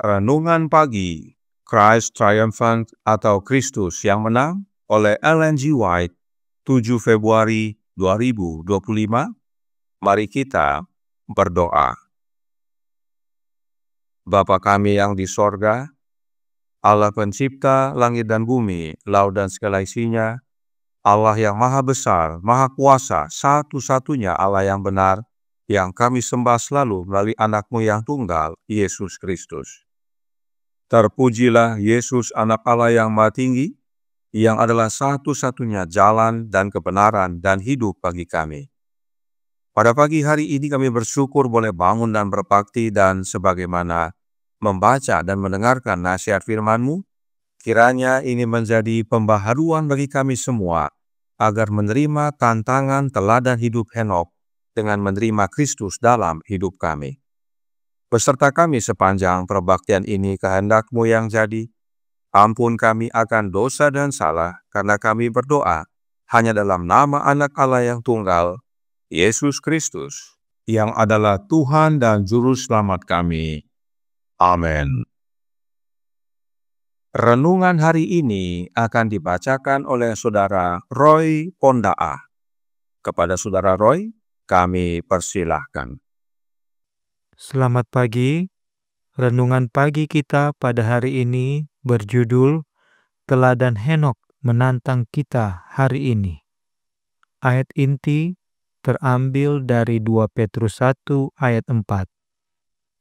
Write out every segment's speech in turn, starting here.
Renungan Pagi, Christ Triumphant atau Kristus yang Menang oleh Ellen G. White, 7 Februari 2025. Mari kita berdoa. Bapa kami yang di sorga, Allah pencipta langit dan bumi, laut dan segala isinya, Allah yang maha besar, maha kuasa, satu-satunya Allah yang benar, yang kami sembah selalu melalui anak-Mu yang tunggal, Yesus Kristus. Terpujilah Yesus, anak Allah yang maha tinggi, yang adalah satu-satunya jalan dan kebenaran dan hidup bagi kami. Pada pagi hari ini kami bersyukur boleh bangun dan berbakti, dan sebagaimana membaca dan mendengarkan nasihat firman-Mu, kiranya ini menjadi pembaharuan bagi kami semua, agar menerima tantangan teladan hidup Henokh dengan menerima Kristus dalam hidup kami. Beserta kami sepanjang perbaktian ini kehendak-Mu yang jadi. Ampun kami akan dosa dan salah, karena kami berdoa hanya dalam nama Anak Allah yang tunggal, Yesus Kristus, yang adalah Tuhan dan Juru Selamat kami. Amin. Renungan hari ini akan dibacakan oleh Saudara Roy Pondaa. Kepada Saudara Roy, kami persilahkan. Selamat pagi. Renungan pagi kita pada hari ini berjudul Teladan Henokh menantang kita hari ini. Ayat inti terambil dari 2 Petrus 1 ayat 4.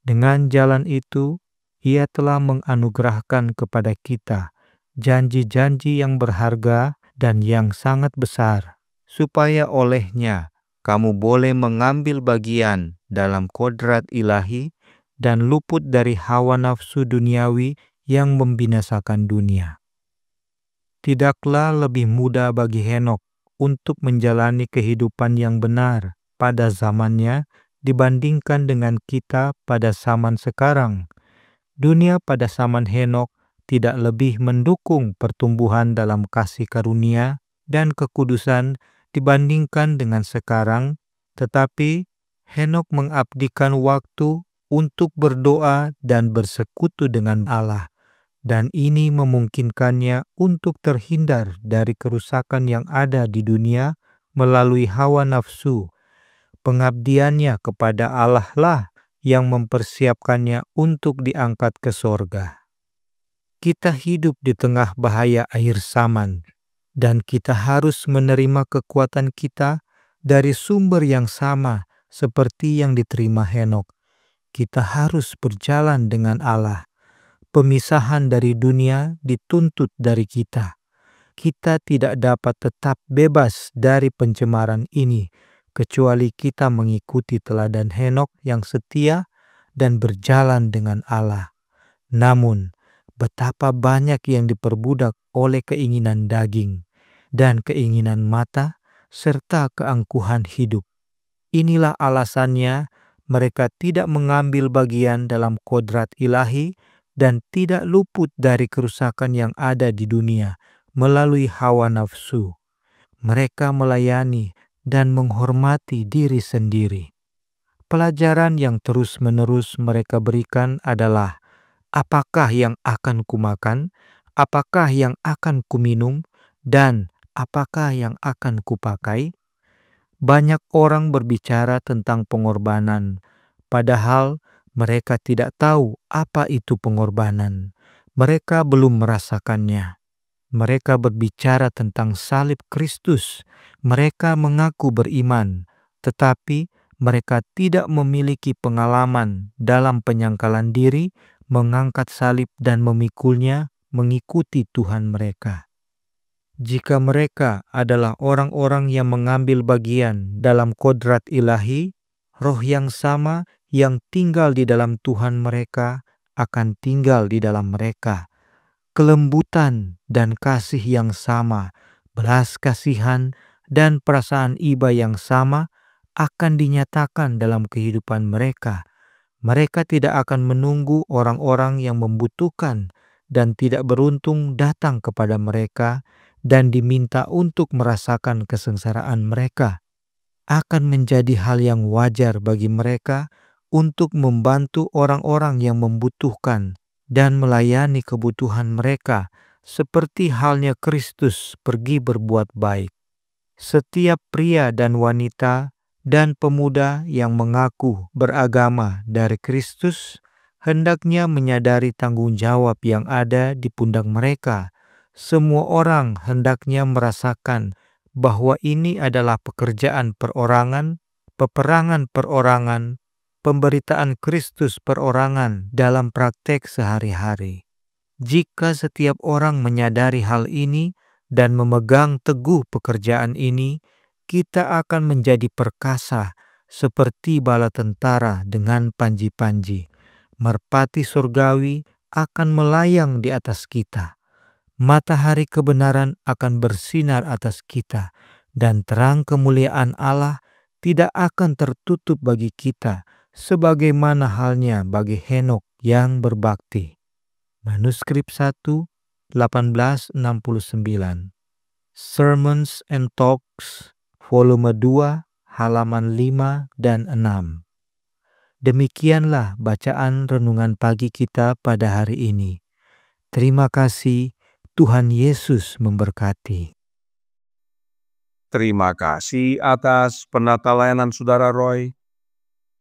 Dengan jalan itu, Ia telah menganugerahkan kepada kita janji-janji yang berharga dan yang sangat besar, supaya olehnya kamu boleh mengambil bagian dalam kodrat ilahi dan luput dari hawa nafsu duniawi yang membinasakan dunia. Tidaklah lebih mudah bagi Henokh untuk menjalani kehidupan yang benar pada zamannya dibandingkan dengan kita pada zaman sekarang. Dunia pada zaman Henokh tidak lebih mendukung pertumbuhan dalam kasih karunia dan kekudusan dibandingkan dengan sekarang, tetapi Henokh mengabdikan waktu untuk berdoa dan bersekutu dengan Allah, dan ini memungkinkannya untuk terhindar dari kerusakan yang ada di dunia melalui hawa nafsu. Pengabdiannya kepada Allah lah yang mempersiapkannya untuk diangkat ke sorga. Kita hidup di tengah bahaya akhir zaman, dan kita harus menerima kekuatan kita dari sumber yang sama seperti yang diterima Henokh. Kita harus berjalan dengan Allah. Pemisahan dari dunia dituntut dari kita. Kita tidak dapat tetap bebas dari pencemaran ini, kecuali kita mengikuti teladan Henokh yang setia dan berjalan dengan Allah. Namun, betapa banyak yang diperbudak oleh keinginan daging dan keinginan mata serta keangkuhan hidup. Inilah alasannya mereka tidak mengambil bagian dalam kodrat ilahi dan tidak luput dari kerusakan yang ada di dunia melalui hawa nafsu. Mereka melayani dan menghormati diri sendiri. Pelajaran yang terus-menerus mereka berikan adalah, apakah yang akan kumakan, apakah yang akan kuminum, dan apakah yang akan kupakai? Banyak orang berbicara tentang pengorbanan, padahal mereka tidak tahu apa itu pengorbanan. Mereka belum merasakannya. Mereka berbicara tentang salib Kristus. Mereka mengaku beriman, tetapi mereka tidak memiliki pengalaman dalam penyangkalan diri, mengangkat salib dan memikulnya mengikuti Tuhan mereka. Jika mereka adalah orang-orang yang mengambil bagian dalam kodrat ilahi, roh yang sama yang tinggal di dalam Tuhan mereka akan tinggal di dalam mereka. Kelembutan dan kasih yang sama, belas kasihan dan perasaan iba yang sama akan dinyatakan dalam kehidupan mereka. Mereka tidak akan menunggu orang-orang yang membutuhkan dan tidak beruntung datang kepada mereka dan diminta untuk merasakan kesengsaraan mereka. Akan menjadi hal yang wajar bagi mereka untuk membantu orang-orang yang membutuhkan dan melayani kebutuhan mereka seperti halnya Kristus pergi berbuat baik. Setiap pria dan wanita dan pemuda yang mengaku beragama dari Kristus hendaknya menyadari tanggung jawab yang ada di pundak mereka. Semua orang hendaknya merasakan bahwa ini adalah pekerjaan peperangan perorangan, pemberitaan Kristus perorangan dalam praktek sehari-hari. Jika setiap orang menyadari hal ini dan memegang teguh pekerjaan ini, kita akan menjadi perkasa seperti bala tentara dengan panji-panji. Merpati surgawi akan melayang di atas kita. Matahari kebenaran akan bersinar atas kita, dan terang kemuliaan Allah tidak akan tertutup bagi kita, sebagaimana halnya bagi Henokh yang berbakti. Manuskrip 1, 1869. Sermons and Talks, volume 2, halaman 5 dan 6. Demikianlah bacaan renungan pagi kita pada hari ini. Terima kasih, Tuhan Yesus memberkati. Terima kasih atas penata layanan Saudara Roy.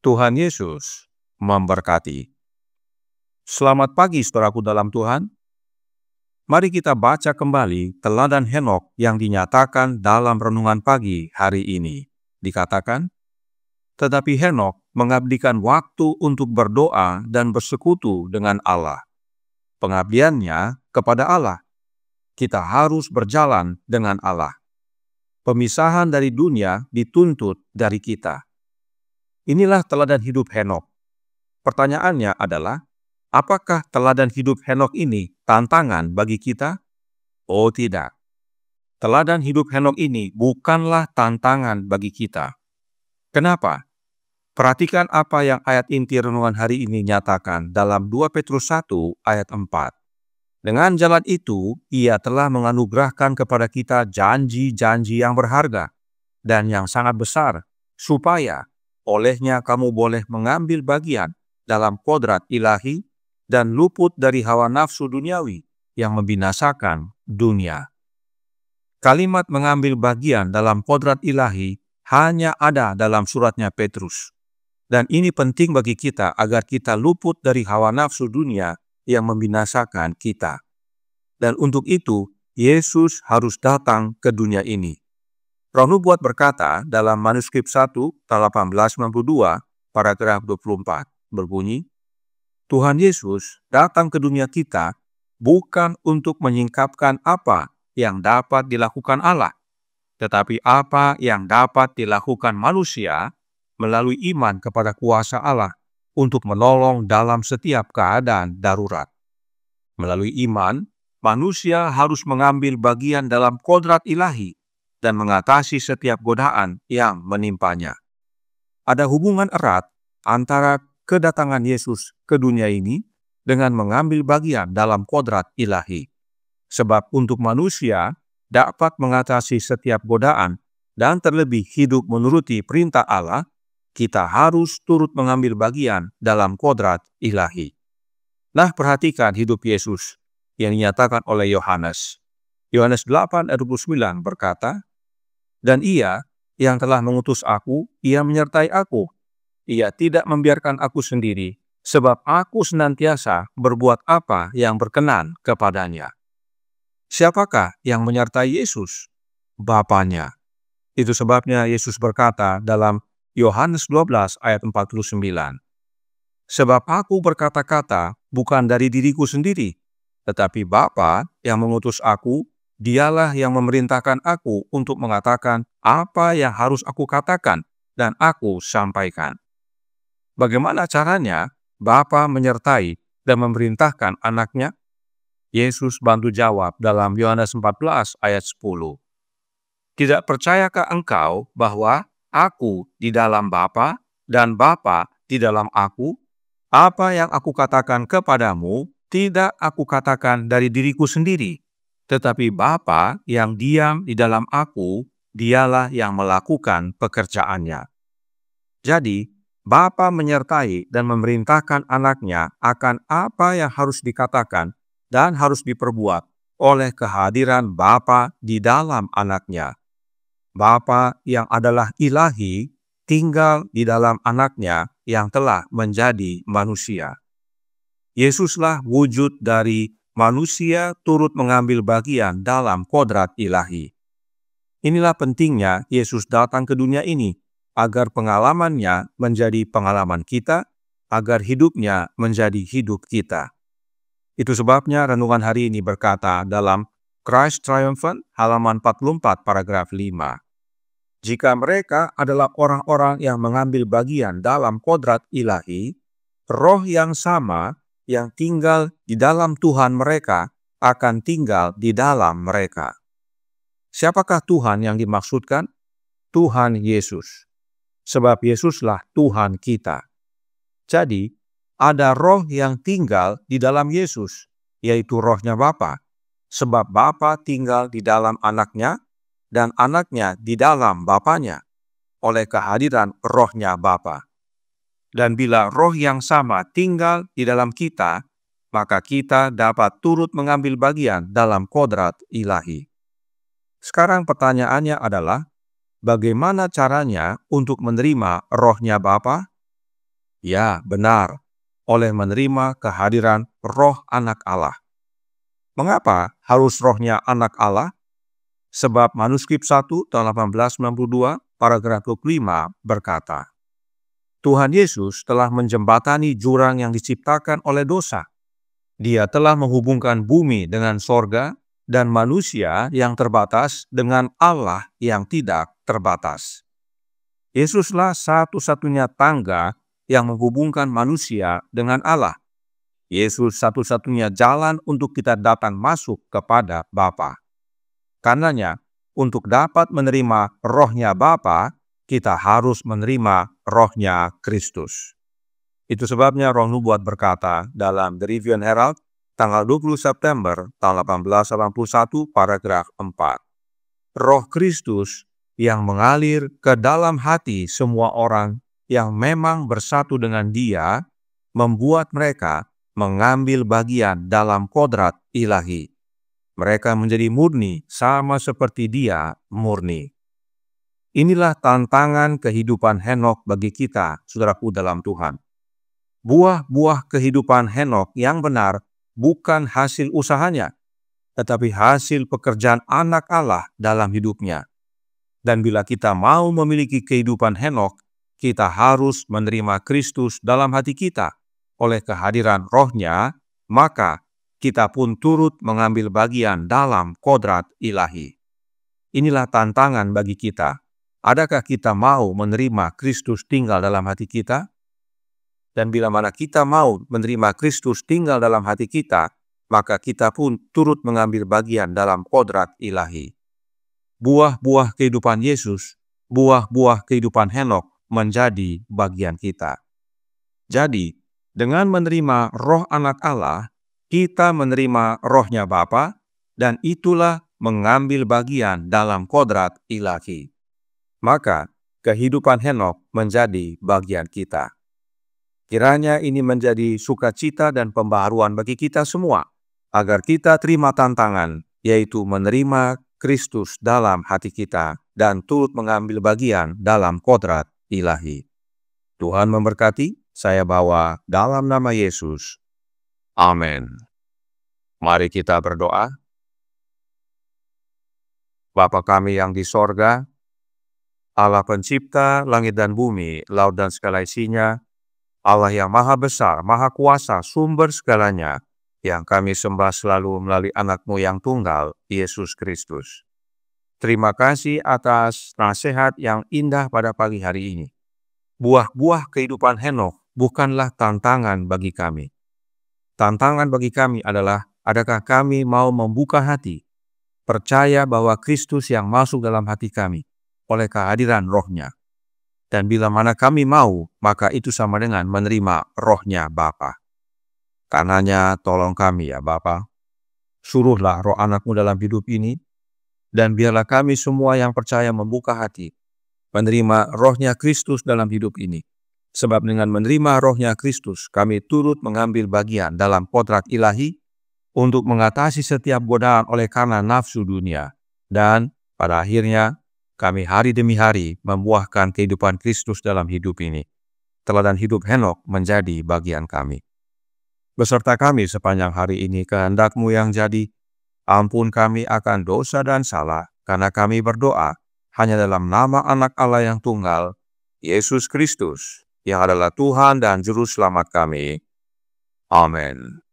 Tuhan Yesus memberkati. Selamat pagi saudaraku dalam Tuhan. Mari kita baca kembali teladan Henokh yang dinyatakan dalam renungan pagi hari ini. Dikatakan, tetapi Henokh mengabdikan waktu untuk berdoa dan bersekutu dengan Allah. Pengabdiannya kepada Allah. Kita harus berjalan dengan Allah. Pemisahan dari dunia dituntut dari kita. Inilah teladan hidup Henokh. Pertanyaannya adalah, apakah teladan hidup Henokh ini tantangan bagi kita? Oh tidak. Teladan hidup Henokh ini bukanlah tantangan bagi kita. Kenapa? Perhatikan apa yang ayat inti renungan hari ini nyatakan dalam 2 Petrus 1 ayat 4. Dengan jalan itu, Ia telah menganugerahkan kepada kita janji-janji yang berharga dan yang sangat besar, supaya olehnya kamu boleh mengambil bagian dalam kodrat ilahi dan luput dari hawa nafsu duniawi yang membinasakan dunia. Kalimat mengambil bagian dalam kodrat ilahi hanya ada dalam suratnya Petrus. Dan ini penting bagi kita agar kita luput dari hawa nafsu dunia yang membinasakan kita. Dan untuk itu, Yesus harus datang ke dunia ini. Roh Nubuat berkata dalam manuskrip 1, 1892, paragraf 24, berbunyi, Tuhan Yesus datang ke dunia kita bukan untuk menyingkapkan apa yang dapat dilakukan Allah, tetapi apa yang dapat dilakukan manusia melalui iman kepada kuasa Allah untuk menolong dalam setiap keadaan darurat. Melalui iman, manusia harus mengambil bagian dalam kodrat ilahi dan mengatasi setiap godaan yang menimpanya. Ada hubungan erat antara kedatangan Yesus ke dunia ini dengan mengambil bagian dalam kodrat ilahi. Sebab untuk manusia dapat mengatasi setiap godaan dan terlebih hidup menuruti perintah Allah, kita harus turut mengambil bagian dalam kodrat ilahi. Nah, perhatikan hidup Yesus yang dinyatakan oleh Yohanes. Yohanes 8 ayat 29 berkata, dan Ia yang telah mengutus aku, Ia menyertai aku. Ia tidak membiarkan aku sendiri, sebab aku senantiasa berbuat apa yang berkenan kepadanya. Siapakah yang menyertai Yesus? Bapanya. Itu sebabnya Yesus berkata dalam Yohanes 12 ayat 49, sebab aku berkata-kata bukan dari diriku sendiri, tetapi Bapa yang mengutus aku, Dialah yang memerintahkan aku untuk mengatakan apa yang harus aku katakan dan aku sampaikan. Bagaimana caranya Bapa menyertai dan memerintahkan anaknya? Yesus bantu jawab dalam Yohanes 14 ayat 10. Tidak percayakah engkau bahwa aku di dalam Bapa dan Bapa di dalam aku? Apa yang aku katakan kepadamu tidak aku katakan dari diriku sendiri, tetapi Bapa yang diam di dalam aku, Dialah yang melakukan pekerjaannya. Jadi, Bapa menyertai dan memerintahkan anaknya akan apa yang harus dikatakan dan harus diperbuat oleh kehadiran Bapa di dalam anaknya. Bapa yang adalah ilahi tinggal di dalam anaknya yang telah menjadi manusia. Yesuslah wujud dari manusia turut mengambil bagian dalam kodrat ilahi. Inilah pentingnya Yesus datang ke dunia ini, agar pengalamannya menjadi pengalaman kita, agar hidupnya menjadi hidup kita. Itu sebabnya renungan hari ini berkata dalam Christ Triumphant halaman 44 paragraf 5. Jika mereka adalah orang-orang yang mengambil bagian dalam kodrat ilahi, roh yang sama yang tinggal di dalam Tuhan mereka akan tinggal di dalam mereka. Siapakah Tuhan yang dimaksudkan? Tuhan Yesus. Sebab Yesuslah Tuhan kita. Jadi, ada roh yang tinggal di dalam Yesus, yaitu rohnya Bapa. Sebab Bapa tinggal di dalam anaknya, dan anaknya di dalam Bapanya, oleh kehadiran rohnya Bapa. Dan bila roh yang sama tinggal di dalam kita, maka kita dapat turut mengambil bagian dalam kodrat ilahi. Sekarang pertanyaannya adalah, bagaimana caranya untuk menerima rohnya Bapa? Ya, benar, oleh menerima kehadiran roh anak Allah. Mengapa harus rohnya anak Allah? Sebab manuskrip 1 tahun 1892 paragraf 25 berkata, Tuhan Yesus telah menjembatani jurang yang diciptakan oleh dosa. Dia telah menghubungkan bumi dengan sorga dan manusia yang terbatas dengan Allah yang tidak terbatas. Yesuslah satu-satunya tangga yang menghubungkan manusia dengan Allah. Yesus satu-satunya jalan untuk kita datang masuk kepada Bapa. Karenanya, untuk dapat menerima rohnya Bapa, kita harus menerima rohnya Kristus. Itu sebabnya Roh Nubuat berkata dalam The Review and Herald, tanggal 20 September tahun 1881, paragraf 4. Roh Kristus yang mengalir ke dalam hati semua orang yang memang bersatu dengan Dia, membuat mereka mengambil bagian dalam kodrat ilahi. Mereka menjadi murni sama seperti Dia murni. Inilah tantangan kehidupan Henokh bagi kita, saudaraku dalam Tuhan. Buah-buah kehidupan Henokh yang benar bukan hasil usahanya, tetapi hasil pekerjaan anak Allah dalam hidupnya. Dan bila kita mau memiliki kehidupan Henokh, kita harus menerima Kristus dalam hati kita. Oleh kehadiran rohnya, maka kita pun turut mengambil bagian dalam kodrat ilahi. Inilah tantangan bagi kita. Adakah kita mau menerima Kristus tinggal dalam hati kita? Dan bila mana kita mau menerima Kristus tinggal dalam hati kita, maka kita pun turut mengambil bagian dalam kodrat ilahi. Buah-buah kehidupan Yesus, buah-buah kehidupan Henokh menjadi bagian kita. Jadi, dengan menerima roh anak Allah, kita menerima rohnya Bapa, dan itulah mengambil bagian dalam kodrat ilahi. Maka, kehidupan Henokh menjadi bagian kita. Kiranya ini menjadi sukacita dan pembaharuan bagi kita semua, agar kita terima tantangan, yaitu menerima Kristus dalam hati kita dan turut mengambil bagian dalam kodrat ilahi. Tuhan memberkati, saya bawa dalam nama Yesus. Amin. Mari kita berdoa. Bapa kami yang di sorga, Allah pencipta langit dan bumi, laut dan segala isinya, Allah yang maha besar, maha kuasa, sumber segalanya, yang kami sembah selalu melalui anak-Mu yang tunggal, Yesus Kristus. Terima kasih atas nasihat yang indah pada pagi hari ini. Buah-buah kehidupan Henokh bukanlah tantangan bagi kami. Tantangan bagi kami adalah, adakah kami mau membuka hati, percaya bahwa Kristus yang masuk dalam hati kami, oleh kehadiran rohnya. Dan bila mana kami mau, maka itu sama dengan menerima rohnya Bapa. Karenanya tolong kami ya Bapa, suruhlah roh anak-Mu dalam hidup ini, dan biarlah kami semua yang percaya membuka hati, menerima rohnya Kristus dalam hidup ini. Sebab dengan menerima rohnya Kristus, kami turut mengambil bagian dalam kodrat ilahi untuk mengatasi setiap godaan oleh karena nafsu dunia. Dan pada akhirnya, kami hari demi hari membuahkan kehidupan Kristus dalam hidup ini. Teladan hidup Henokh menjadi bagian kami. Beserta kami sepanjang hari ini kehendak-Mu yang jadi, ampun kami akan dosa dan salah, karena kami berdoa hanya dalam nama Anak Allah yang tunggal, Yesus Kristus, yang adalah Tuhan dan Juru Selamat kami. Amin.